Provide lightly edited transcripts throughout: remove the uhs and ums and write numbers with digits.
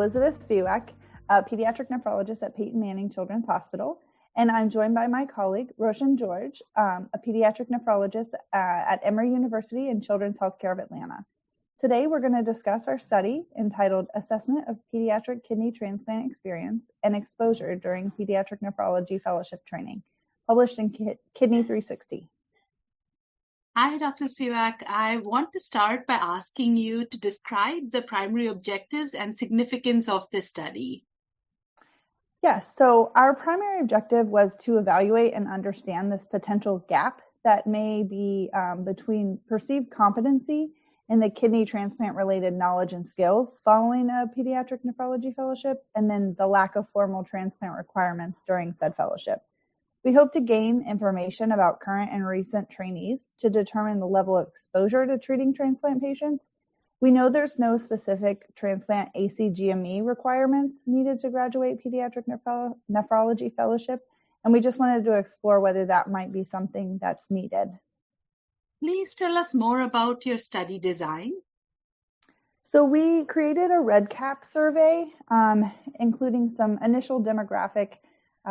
Elizabeth Spiewak, a pediatric nephrologist at Peyton Manning Children's Hospital, and I'm joined by my colleague, Roshan George, a pediatric nephrologist at Emory University and Children's Healthcare of Atlanta. Today, we're going to discuss our study entitled Assessment of Pediatric Kidney Transplant Experience and Exposure During Pediatric Nephrology Fellowship Training, published in Kidney 360. Hi, Dr. Spiewak. I want to start by asking you to describe the primary objectives and significance of this study. Yes, so our primary objective was to evaluate and understand this potential gap that may be between perceived competency in the kidney transplant-related knowledge and skills following a pediatric nephrology fellowship, and then the lack of formal transplant requirements during said fellowship. We hope to gain information about current and recent trainees to determine the level of exposure to treating transplant patients. We know there's no specific transplant ACGME requirements needed to graduate pediatric nephrology fellowship, and we just wanted to explore whether that might be something that's needed. Please tell us more about your study design. So we created a REDCap survey, including some initial demographic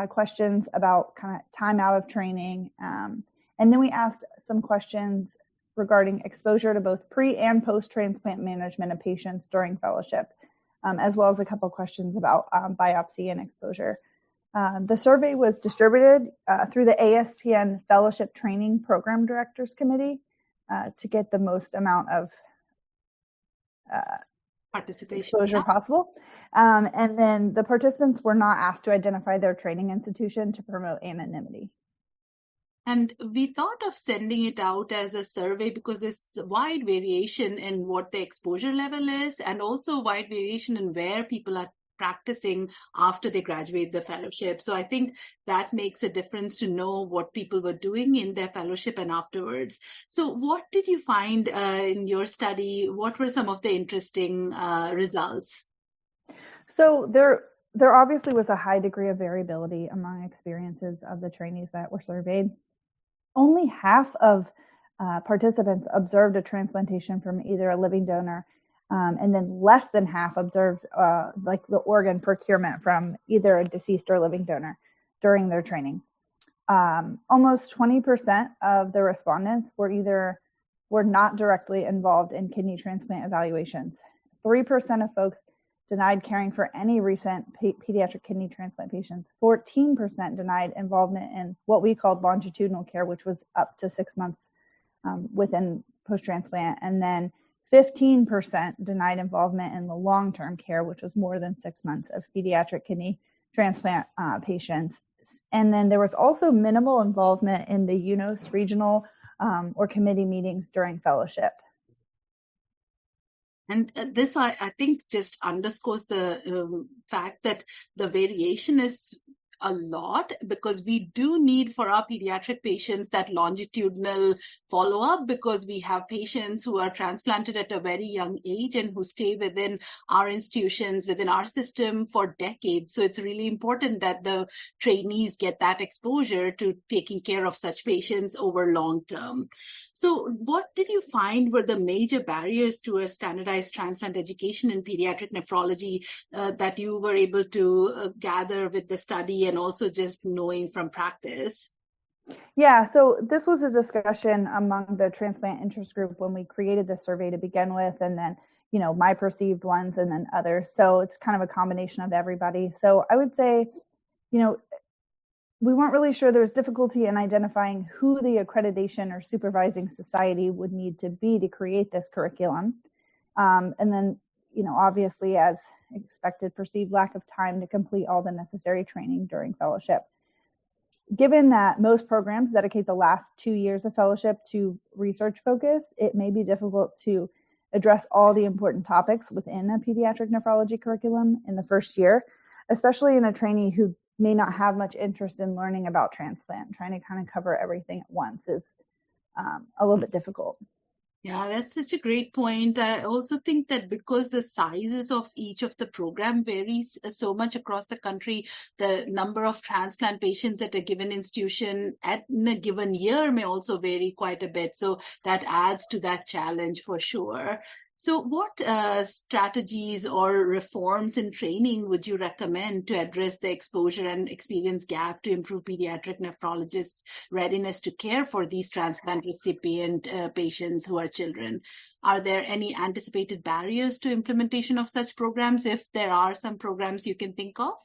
questions about kind of time out of training. And then we asked some questions regarding exposure to both pre and post-transplant management of patients during fellowship, as well as a couple questions about biopsy and exposure. The survey was distributed through the ASPN Fellowship Training Program Directors Committee to get the most amount of participation exposure possible. And then the participants were not asked to identify their training institution to promote anonymity. And we thought of sending it out as a survey because there's wide variation in what the exposure level is, and also wide variation in where people are practicing after they graduate the fellowship. So I think that makes a difference to know what people were doing in their fellowship and afterwards. So what did you find in your study? What were some of the interesting results? So there obviously was a high degree of variability among experiences of the trainees that were surveyed. Only half of participants observed a transplantation from either a living donor, and then less than half observed like the organ procurement from either a deceased or living donor during their training. Almost 20% of the respondents were not directly involved in kidney transplant evaluations. 3% of folks denied caring for any recent pediatric kidney transplant patients. 14% denied involvement in what we called longitudinal care, which was up to 6 months within post-transplant. And then 15% denied involvement in the long-term care, which was more than 6 months of pediatric kidney transplant patients. And then there was also minimal involvement in the UNOS regional or committee meetings during fellowship. And this, I think, just underscores the fact that the variation is a lot, because we do need for our pediatric patients that longitudinal follow-up, because we have patients who are transplanted at a very young age and who stay within our institutions, within our system for decades. So it's really important that the trainees get that exposure to taking care of such patients over long term. So what did you find were the major barriers to a standardized transplant education in pediatric nephrology that you were able to gather with the study and also just knowing from practice? Yeah, so this was a discussion among the Transplant Interest Group when we created the survey to begin with, and then, my perceived ones and then others. So it's kind of a combination of everybody. So I would say, we weren't really sure. There was difficulty in identifying who the accreditation or supervising society would need to be to create this curriculum. And then, obviously, as expected, perceived lack of time to complete all the necessary training during fellowship. Given that most programs dedicate the last 2 years of fellowship to research focus, it may be difficult to address all the important topics within a pediatric nephrology curriculum in the first year, especially in a trainee who may not have much interest in learning about transplant. Trying to kind of cover everything at once is a little bit difficult. Yeah, that's such a great point. I also think that because the sizes of each of the program varies so much across the country, the number of transplant patients at a given institution in a given year may also vary quite a bit. So that adds to that challenge for sure. So what strategies or reforms in training would you recommend to address the exposure and experience gap to improve pediatric nephrologists' readiness to care for these transplant recipient patients who are children? Are there any anticipated barriers to implementation of such programs, if there are some programs you can think of?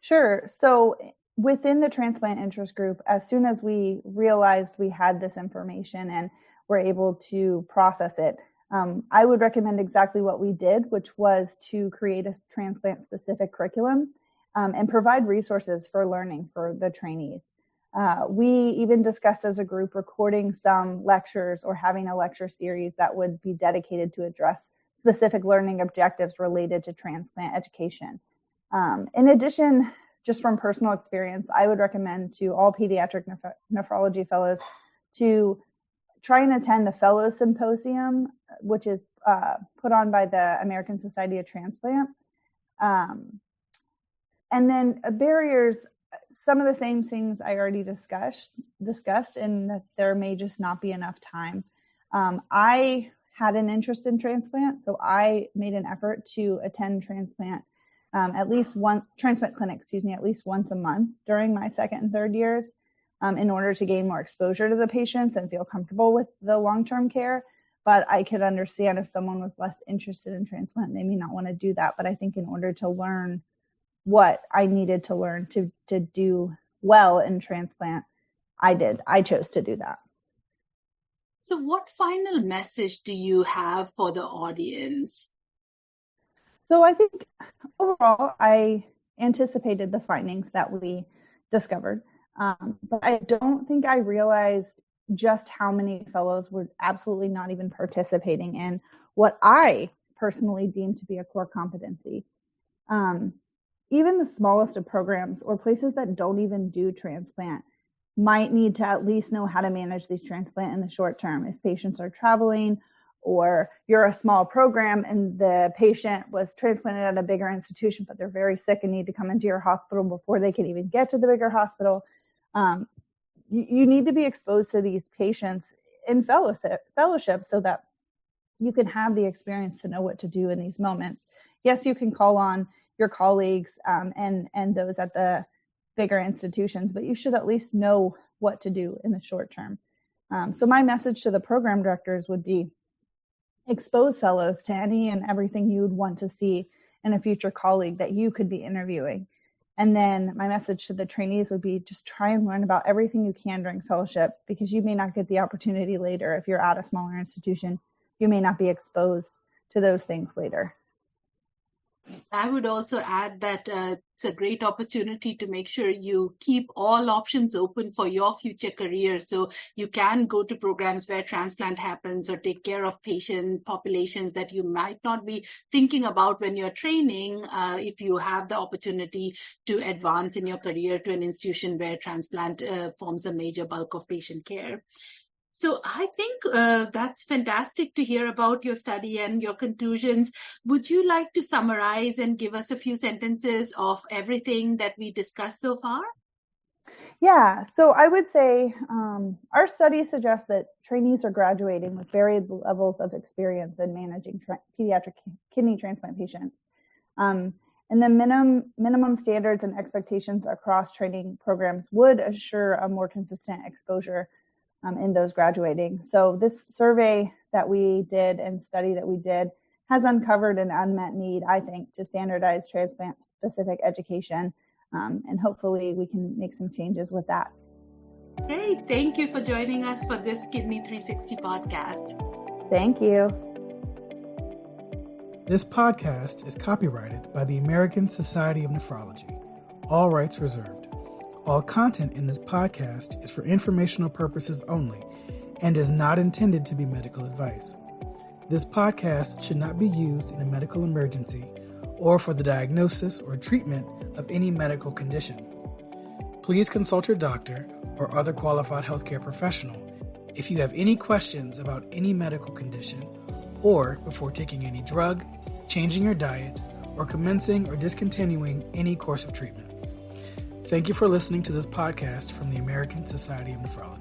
Sure. So within the Transplant Interest Group, as soon as we realized we had this information and were able to process it, I would recommend exactly what we did, which was to create a transplant-specific curriculum and provide resources for learning for the trainees. We even discussed as a group recording some lectures or having a lecture series that would be dedicated to address specific learning objectives related to transplant education. In addition, just from personal experience, I would recommend to all pediatric nephrology fellows to try and attend the Fellows Symposium, which is put on by the American Society of Transplant. And then barriers, some of the same things I already discussed, and that there may just not be enough time. I had an interest in transplant, so I made an effort to attend transplant clinic, at least once a month during my second and third years. In order to gain more exposure to the patients and feel comfortable with the long-term care. But I could understand if someone was less interested in transplant, they may not want to do that. But I think in order to learn what I needed to learn to do well in transplant, I chose to do that. So what final message do you have for the audience? So I think overall, I anticipated the findings that we discovered. But I don't think I realized just how many fellows were absolutely not even participating in what I personally deem to be a core competency. Even the smallest of programs or places that don't even do transplant might need to at least know how to manage these transplant in the short term. If patients are traveling or you're a small program and the patient was transplanted at a bigger institution, but they're very sick and need to come into your hospital before they can even get to the bigger hospital, you need to be exposed to these patients in fellowship so that you can have the experience to know what to do in these moments. Yes, you can call on your colleagues and those at the bigger institutions, but you should at least know what to do in the short term. So my message to the program directors would be expose fellows to any and everything you would want to see in a future colleague that you could be interviewing. And then my message to the trainees would be just try and learn about everything you can during fellowship, because you may not get the opportunity later. If you're at a smaller institution, you may not be exposed to those things later. I would also add that it's a great opportunity to make sure you keep all options open for your future career. So you can go to programs where transplant happens or take care of patient populations that you might not be thinking about when you're training, if you have the opportunity to advance in your career to an institution where transplant forms a major bulk of patient care. So I think that's fantastic to hear about your study and your conclusions. Would you like to summarize and give us a few sentences of everything that we discussed so far? Yeah, so I would say our study suggests that trainees are graduating with varied levels of experience in managing pediatric kidney transplant patients. And the minimum standards and expectations across training programs would assure a more consistent exposure in those graduating. So this survey that we did and study that we did has uncovered an unmet need, I think, to standardize transplant-specific education. And hopefully we can make some changes with that. Great. Thank you for joining us for this Kidney 360 podcast. Thank you. This podcast is copyrighted by the American Society of Nephrology. All rights reserved. All content in this podcast is for informational purposes only and is not intended to be medical advice. This podcast should not be used in a medical emergency or for the diagnosis or treatment of any medical condition. Please consult your doctor or other qualified healthcare professional if you have any questions about any medical condition or before taking any drug, changing your diet, or commencing or discontinuing any course of treatment. Thank you for listening to this podcast from the American Society of Nephrology.